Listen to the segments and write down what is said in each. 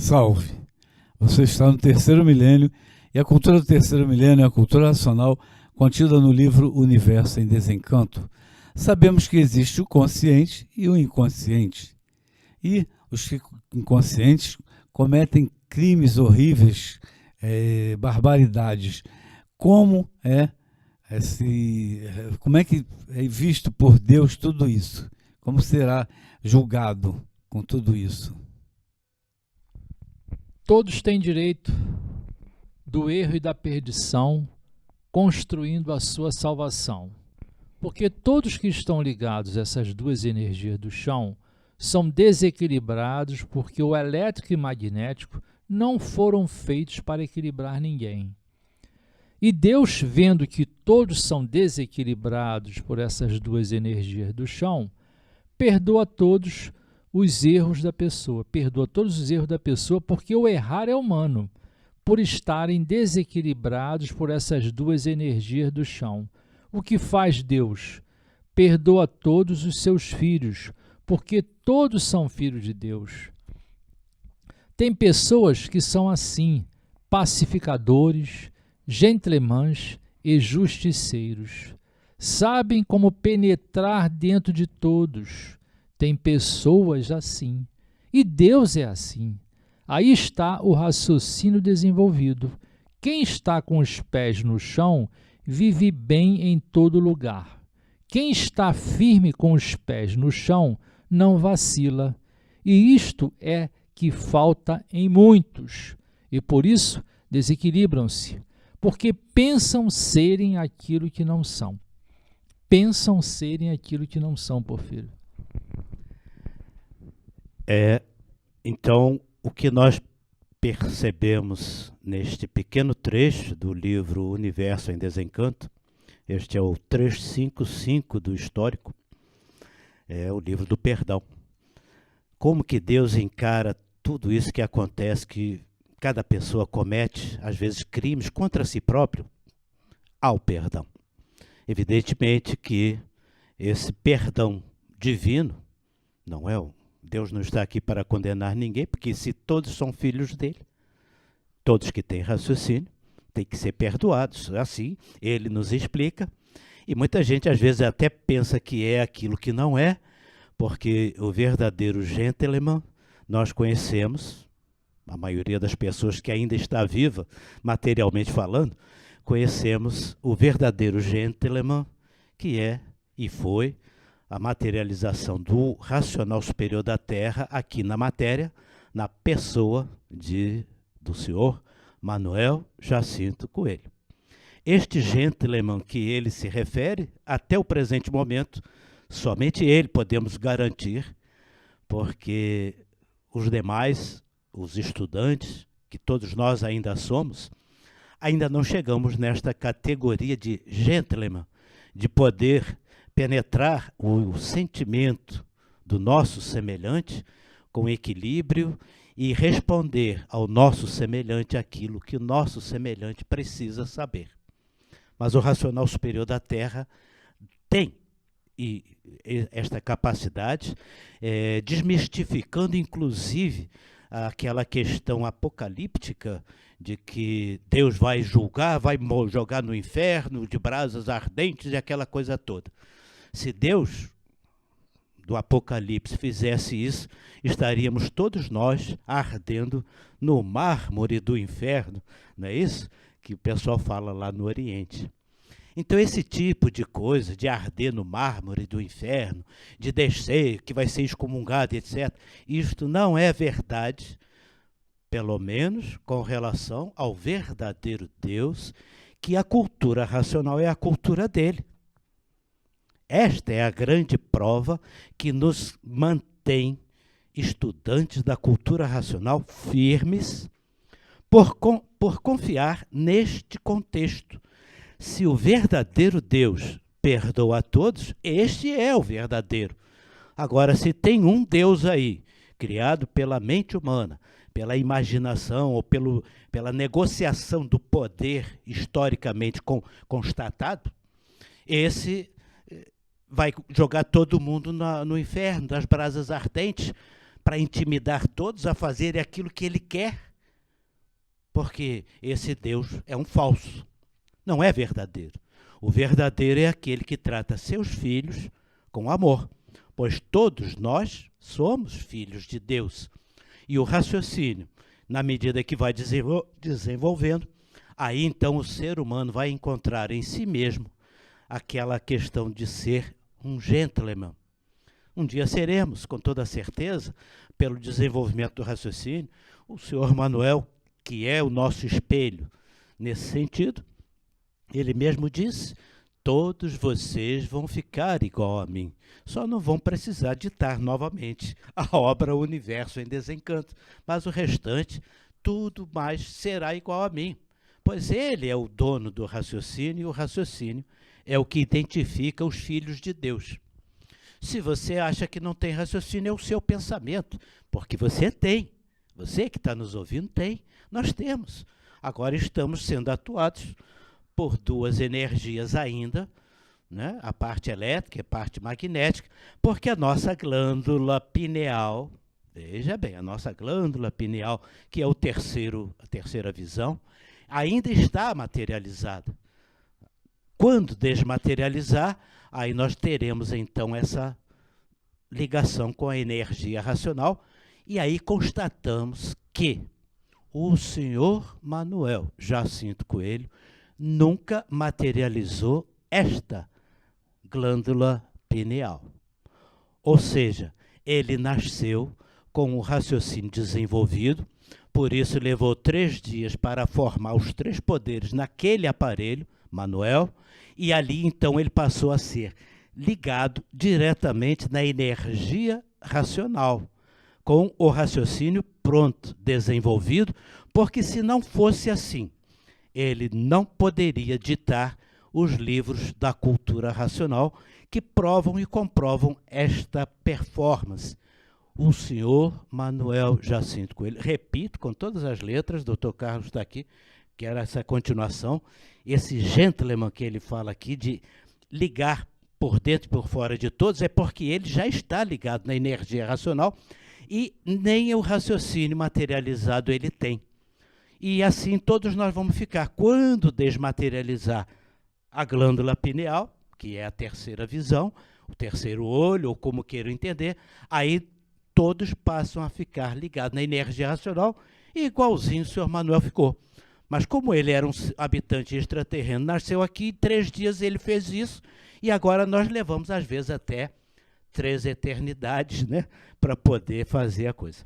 Salve! Você está no terceiro milênio e a cultura do terceiro milênio é a cultura racional contida no livro Universo em Desencanto. Sabemos que existe o consciente e o inconsciente. E os inconscientes cometem crimes horríveis, barbaridades. Como que é visto por Deus tudo isso? Como será julgado com tudo isso? Todos têm direito do erro e da perdição, construindo a sua salvação. Porque todos que estão ligados a essas duas energias do chão são desequilibrados, porque o elétrico e magnético não foram feitos para equilibrar ninguém. E Deus, vendo que todos são desequilibrados por essas duas energias do chão, perdoa todos os erros da pessoa. Perdoa todos os erros da pessoa, porque o errar é humano, por estarem desequilibrados por essas duas energias do chão. O que faz Deus? Perdoa todos os seus filhos, porque todos são filhos de Deus. Tem pessoas que são assim, pacificadores, gentlemãs e justiceiros. Sabem como penetrar dentro de todos. Tem pessoas assim. E Deus é assim. Aí está o raciocínio desenvolvido. Quem está com os pés no chão vive bem em todo lugar. Quem está firme com os pés no chão não vacila. E isto é que falta em muitos. E por isso desequilibram-se, porque pensam serem aquilo que não são. Pensam serem aquilo que não são, Porfírio. Então, o que nós percebemos neste pequeno trecho do livro Universo em Desencanto, este é o 355 do histórico, é o livro do perdão. Como que Deus encara tudo isso que acontece, que cada pessoa comete, às vezes, crimes contra si próprio, ao perdão. Evidentemente que esse perdão divino, não é Deus não está aqui para condenar ninguém, porque se todos são filhos dele, todos que têm raciocínio, têm que ser perdoados. Assim, ele nos explica. E muita gente, às vezes, até pensa que é aquilo que não é, porque o verdadeiro gentleman nós conhecemos, a maioria das pessoas que ainda está viva, materialmente falando, conhecemos o verdadeiro gentleman, que é e foi a materialização do racional superior da Terra aqui na matéria, na pessoa do senhor Manuel Jacinto Coelho. Este gentleman que ele se refere, até o presente momento, somente ele podemos garantir, porque os demais, os estudantes, que todos nós ainda somos, ainda não chegamos nesta categoria de gentleman, de poder penetrar o sentimento do nosso semelhante com equilíbrio e responder ao nosso semelhante aquilo que o nosso semelhante precisa saber. Mas o racional superior da Terra tem esta capacidade, desmistificando inclusive aquela questão apocalíptica de que Deus vai julgar, vai jogar no inferno de brasas ardentes e aquela coisa toda. Se Deus do Apocalipse fizesse isso, estaríamos todos nós ardendo no mármore do inferno, não é isso que o pessoal fala lá no Oriente? Então esse tipo de coisa, de arder no mármore do inferno, de descer, que vai ser excomungado, etc., isto não é verdade, pelo menos com relação ao verdadeiro Deus, que a cultura racional é a cultura dele. Esta é a grande prova que nos mantém estudantes da cultura racional firmes por confiar neste contexto. Se o verdadeiro Deus perdoa a todos, este é o verdadeiro. Agora, se tem um Deus aí, criado pela mente humana, pela imaginação ou pela negociação do poder historicamente constatado, esse vai jogar todo mundo no inferno, das brasas ardentes, para intimidar todos a fazerem aquilo que ele quer, porque esse Deus é um falso, não é verdadeiro. O verdadeiro é aquele que trata seus filhos com amor, pois todos nós somos filhos de Deus. E o raciocínio, na medida que vai desenvolvendo, aí então o ser humano vai encontrar em si mesmo aquela questão de ser um gentleman. Um dia seremos, com toda certeza, pelo desenvolvimento do raciocínio, o senhor Manuel, que é o nosso espelho nesse sentido, ele mesmo disse: todos vocês vão ficar igual a mim, só não vão precisar ditar novamente a obra Universo em Desencanto, mas o restante, tudo mais será igual a mim, pois ele é o dono do raciocínio e o raciocínio é o que identifica os filhos de Deus. Se você acha que não tem raciocínio, é o seu pensamento, porque você tem. Você que está nos ouvindo tem. Nós temos. Agora estamos sendo atuados por duas energias ainda, né? A parte elétrica e a parte magnética, porque a nossa glândula pineal, veja bem, a nossa glândula pineal, que é a terceira visão, ainda está materializada. Quando desmaterializar, aí nós teremos então essa ligação com a energia racional, e aí constatamos que o senhor Manuel Jacinto Coelho nunca materializou esta glândula pineal. Ou seja, ele nasceu com o raciocínio desenvolvido, por isso levou 3 dias para formar os 3 poderes naquele aparelho, Manuel, e ali então ele passou a ser ligado diretamente na energia racional, com o raciocínio pronto, desenvolvido, porque se não fosse assim, ele não poderia ditar os livros da cultura racional que provam e comprovam esta performance. O senhor Manuel Jacinto Coelho, repito com todas as letras, doutor Carlos está aqui, que era essa continuação, esse gentleman que ele fala aqui de ligar por dentro e por fora de todos, é porque ele já está ligado na energia racional e nem o raciocínio materializado ele tem. E assim todos nós vamos ficar. Quando desmaterializar a glândula pineal, que é a terceira visão, o terceiro olho, ou como queiram entender, aí todos passam a ficar ligados na energia racional, igualzinho o senhor Manuel ficou. Mas como ele era um habitante extraterreno, nasceu aqui, em 3 dias ele fez isso, e agora nós levamos, às vezes, até 3 eternidades, né, para poder fazer a coisa.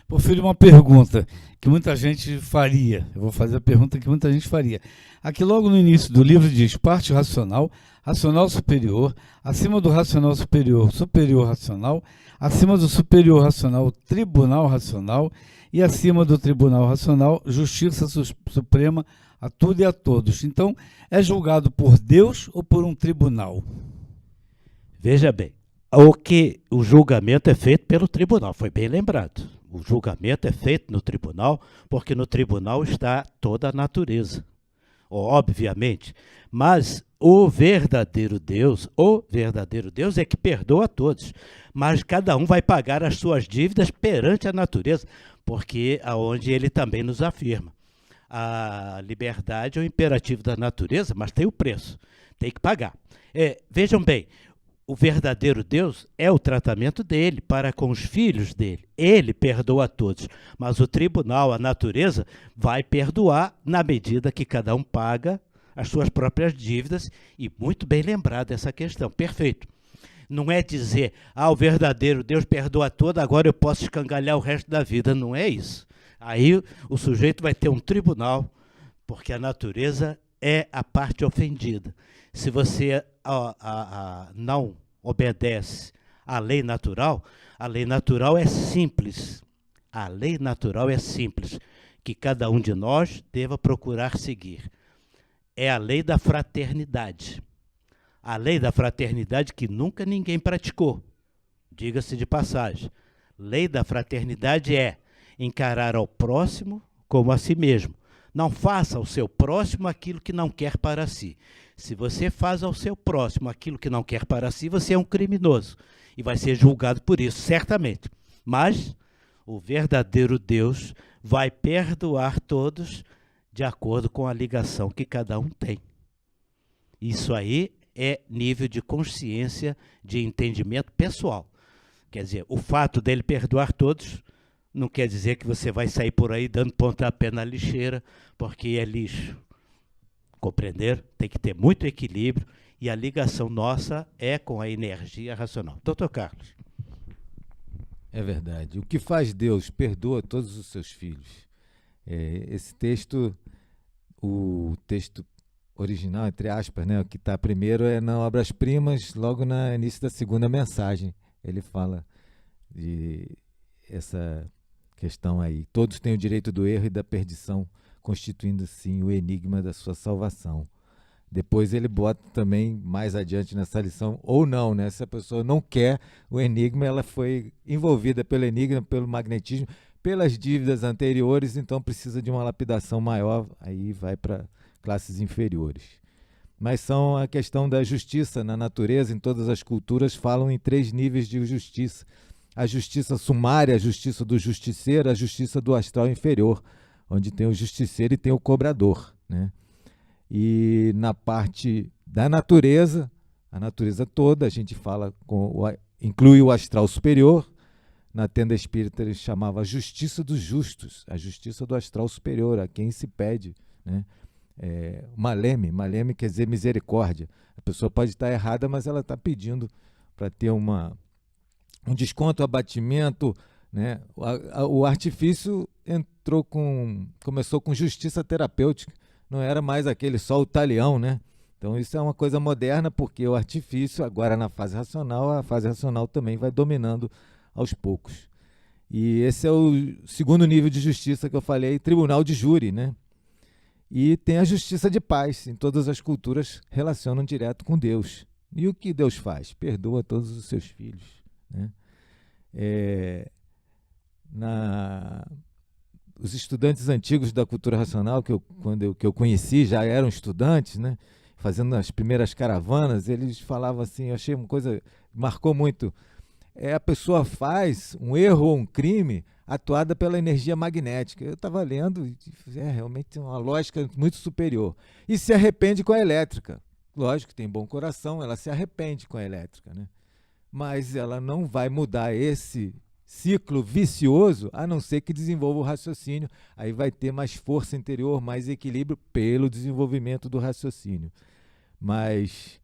Porfírio, uma pergunta que muita gente faria. Eu vou fazer a pergunta que muita gente faria. Aqui logo no início do livro diz parte racional, racional superior, acima do racional superior, superior racional, acima do superior racional, tribunal racional e acima do tribunal racional, justiça suprema a tudo e a todos. Então, é julgado por Deus ou por um tribunal? Veja bem, o julgamento é feito pelo tribunal, foi bem lembrado. O julgamento é feito no tribunal, porque no tribunal está toda a natureza, obviamente. Mas o verdadeiro Deus é que perdoa a todos. Mas cada um vai pagar as suas dívidas perante a natureza, porque aonde ele também nos afirma. A liberdade é o imperativo da natureza, mas tem o preço, tem que pagar. Vejam bem, o verdadeiro Deus é o tratamento dele para com os filhos dele. Ele perdoa a todos, mas o tribunal, a natureza, vai perdoar na medida que cada um paga as suas próprias dívidas, e muito bem lembrada essa questão, perfeito. Não é dizer, o verdadeiro Deus perdoa a todos, agora eu posso escangalhar o resto da vida, não é isso. Aí o sujeito vai ter um tribunal, porque a natureza é a parte ofendida. Se você não obedece à lei natural é simples. A lei natural é simples, que cada um de nós deva procurar seguir. É a lei da fraternidade. A lei da fraternidade que nunca ninguém praticou. Diga-se de passagem. Lei da fraternidade é encarar ao próximo como a si mesmo. Não faça ao seu próximo aquilo que não quer para si. Se você faz ao seu próximo aquilo que não quer para si, você é um criminoso e vai ser julgado por isso, certamente. Mas o verdadeiro Deus vai perdoar todos de acordo com a ligação que cada um tem. Isso aí é nível de consciência, de entendimento pessoal. Quer dizer, o fato dele perdoar todos não quer dizer que você vai sair por aí dando pontapé na lixeira, porque é lixo. Compreender? Tem que ter muito equilíbrio e a ligação nossa é com a energia racional. Doutor Carlos. É verdade. O que faz Deus? Perdoa todos os seus filhos. Esse texto, o texto original, entre aspas, né, o que está primeiro é na Obras Primas, logo no início da segunda mensagem. Ele fala de essa questão aí. Todos têm o direito do erro e da perdição, constituindo, sim, o enigma da sua salvação. Depois ele bota também, mais adiante nessa lição, ou não, né? Se a pessoa não quer o enigma, ela foi envolvida pelo enigma, pelo magnetismo, pelas dívidas anteriores, então precisa de uma lapidação maior, aí vai para classes inferiores. Mas são a questão da justiça na natureza, em todas as culturas, falam em 3 níveis de justiça. A justiça sumária, a justiça do justiceiro, a justiça do astral inferior, onde tem o justiceiro e tem o cobrador, né? E na parte da natureza, a natureza toda, a gente fala, inclui o astral superior. Na tenda espírita ele chamava a justiça dos justos, a justiça do astral superior, a quem se pede, né? Maleme quer dizer misericórdia. A pessoa pode estar errada, mas ela está pedindo para ter um desconto, abatimento, né? O artifício começou com justiça terapêutica, não era mais aquele só o talião, né? Então isso é uma coisa moderna, porque o artifício, agora na fase racional, a fase racional também vai dominando aos poucos. E esse é o segundo nível de justiça que eu falei, tribunal de júri, né? E tem a justiça de paz, em todas as culturas relacionam direto com Deus. E o que Deus faz? Perdoa todos os seus filhos, né? Os estudantes antigos da cultura racional, que eu conheci, já eram estudantes, né? Fazendo as primeiras caravanas, eles falavam assim, eu achei uma coisa que marcou muito, a pessoa faz um erro ou um crime atuada pela energia magnética. Eu estava lendo e realmente uma lógica muito superior. E se arrepende com a elétrica. Lógico que tem bom coração, ela se arrepende com a elétrica, né? Mas ela não vai mudar esse ciclo vicioso, a não ser que desenvolva o raciocínio. Aí vai ter mais força interior, mais equilíbrio pelo desenvolvimento do raciocínio. Mas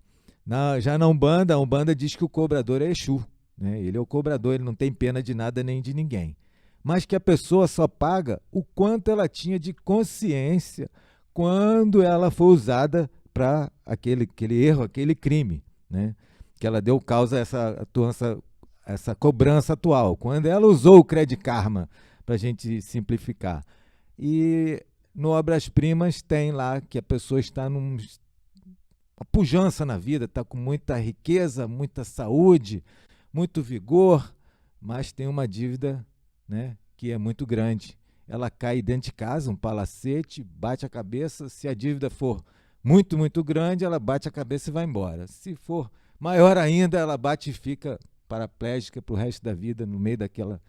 já na Umbanda, a Umbanda diz que o cobrador é Exu, né? Ele é o cobrador, ele não tem pena de nada nem de ninguém. Mas que a pessoa só paga o quanto ela tinha de consciência quando ela foi usada para aquele erro, aquele crime, né? Que ela deu causa a essa cobrança atual, quando ela usou o Credit Karma, para a gente simplificar. E no Obras Primas tem lá que a pessoa está numa pujança na vida, está com muita riqueza, muita saúde, muito vigor, mas tem uma dívida, né, que é muito grande. Ela cai dentro de casa, um palacete, bate a cabeça. Se a dívida for muito, muito grande, ela bate a cabeça e vai embora. Se for maior ainda, ela bate e fica paraplégica para o resto da vida, no meio daquela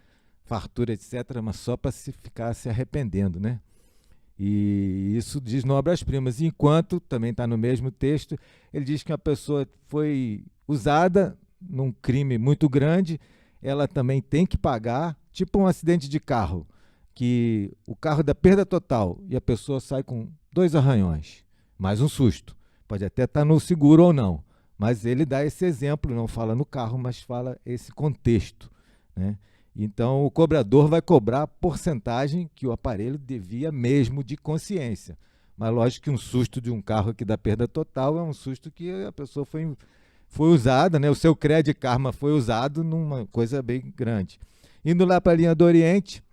fartura, etc., mas só para ficar se arrependendo, né? E isso diz no Obras Primas. Enquanto, também está no mesmo texto, ele diz que a pessoa foi usada num crime muito grande, ela também tem que pagar, tipo um acidente de carro, que o carro dá perda total e a pessoa sai com 2 arranhões, mais um susto. Pode até estar no seguro ou não, mas ele dá esse exemplo, não fala no carro, mas fala esse contexto, né? Então, o cobrador vai cobrar a porcentagem que o aparelho devia mesmo de consciência. Mas, lógico que um susto de um carro que dá perda total é um susto que a pessoa foi usada, né? O seu Credit Karma foi usado numa coisa bem grande. Indo lá para a linha do Oriente,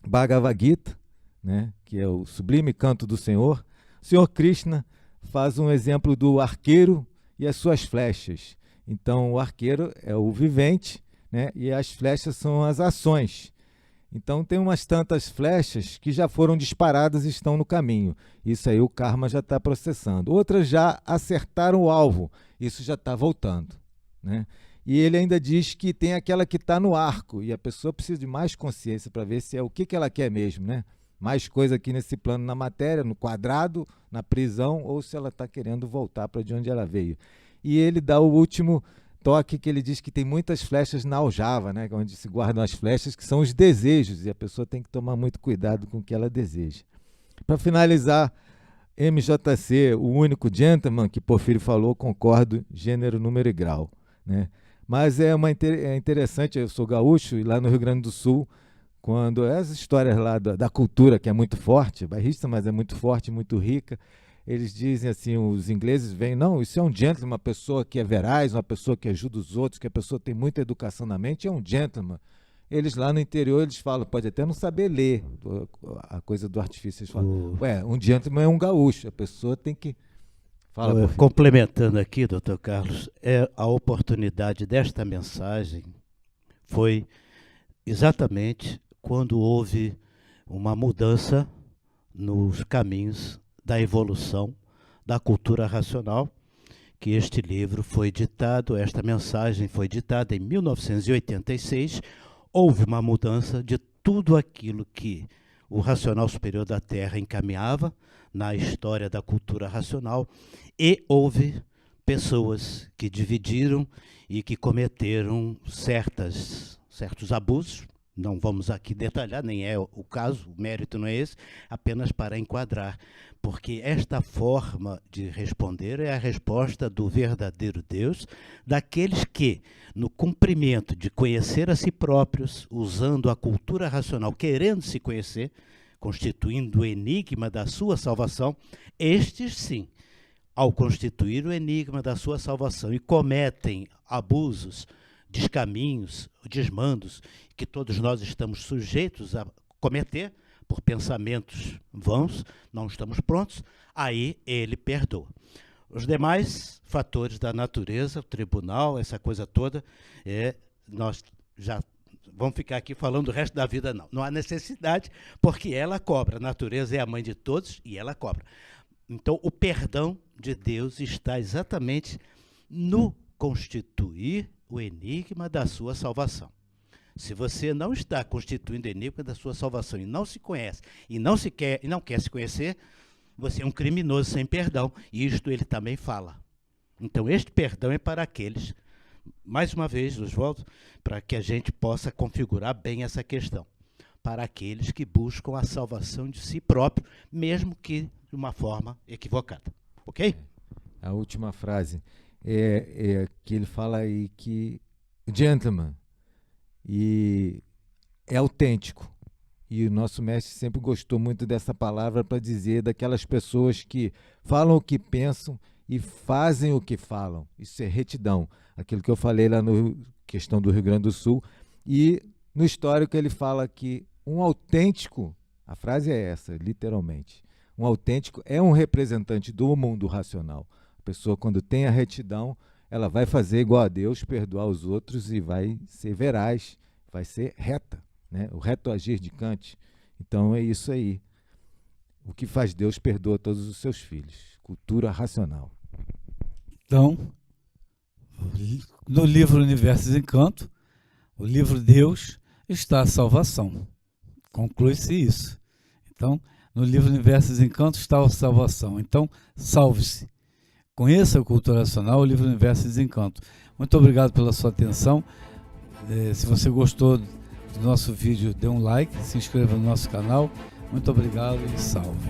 Bhagavad Gita, né? Que é o sublime canto do Senhor, o Senhor Krishna faz um exemplo do arqueiro e as suas flechas. Então, o arqueiro é o vivente, né? E as flechas são as ações. Então, tem umas tantas flechas que já foram disparadas e estão no caminho. Isso aí o karma já está processando. Outras já acertaram o alvo. Isso já está voltando, né? E ele ainda diz que tem aquela que está no arco, e a pessoa precisa de mais consciência para ver se é o que ela quer mesmo, né? Mais coisa aqui nesse plano, na matéria, no quadrado, na prisão, ou se ela está querendo voltar para de onde ela veio. E ele dá o último toque, que ele diz que tem muitas flechas na aljava, né? Onde se guardam as flechas, que são os desejos, e a pessoa tem que tomar muito cuidado com o que ela deseja. Para finalizar, MJC, o único gentleman que Porfírio falou, concordo, gênero, número e grau, né? Mas é interessante, eu sou gaúcho, e lá no Rio Grande do Sul, quando essas histórias lá da cultura, que é muito forte, bairrista, mas é muito forte, muito rica, eles dizem assim, os ingleses veem, não, isso é um gentleman, uma pessoa que é veraz, uma pessoa que ajuda os outros, que a pessoa tem muita educação na mente, é um gentleman. Eles lá no interior, eles falam, pode até não saber ler a coisa do artifício, eles falam, um gentleman é um gaúcho, a pessoa tem que... Complementando aqui, doutor Carlos, a oportunidade desta mensagem foi exatamente quando houve uma mudança nos caminhos da evolução da cultura racional, que este livro foi ditado, esta mensagem foi ditada em 1986, houve uma mudança de tudo aquilo que o racional superior da Terra encaminhava na história da cultura racional, e houve pessoas que dividiram e que cometeram certos abusos. Não vamos aqui detalhar, nem é o caso, o mérito não é esse, apenas para enquadrar, porque esta forma de responder é a resposta do verdadeiro Deus, daqueles que, no cumprimento de conhecer a si próprios, usando a cultura racional, querendo se conhecer, constituindo o enigma da sua salvação, estes sim, ao constituir o enigma da sua salvação e cometem abusos, descaminhos, desmandos, que todos nós estamos sujeitos a cometer por pensamentos vãos, não estamos prontos, aí ele perdoa. Os demais fatores da natureza, o tribunal, essa coisa toda, nós já vamos ficar aqui falando o resto da vida, não. Não há necessidade, porque ela cobra. A natureza é a mãe de todos e ela cobra. Então, o perdão de Deus está exatamente no constituir o enigma da sua salvação. Se você não está constituindo o enigma da sua salvação e não se conhece, e não quer se conhecer, você é um criminoso sem perdão. E isto ele também fala. Então, este perdão é para aqueles, mais uma vez, Oswaldo, para que a gente possa configurar bem essa questão, para aqueles que buscam a salvação de si próprio, mesmo que de uma forma equivocada. Ok? A última frase é que ele fala aí que gentleman e é autêntico. E o nosso mestre sempre gostou muito dessa palavra para dizer daquelas pessoas que falam o que pensam e fazem o que falam. Isso é retidão. Aquilo que eu falei lá no questão do Rio Grande do Sul. E no histórico ele fala que um autêntico, a frase é essa, literalmente, um autêntico é um representante do mundo racional. A pessoa, quando tem a retidão, ela vai fazer igual a Deus, perdoar os outros e vai ser veraz, vai ser reta, né? O reto agir de Kant. Então é isso aí. O que faz Deus perdoa todos os seus filhos. Cultura racional. Então, no livro Universo e Desencanto, o livro Deus, está a salvação. Conclui-se isso. Então, no livro Universo e Desencanto está a salvação. Então, salve-se. Conheça a cultura racional, o livro Universo e Desencanto. Muito obrigado pela sua atenção. Se você gostou do nosso vídeo, dê um like, se inscreva no nosso canal. Muito obrigado e salve.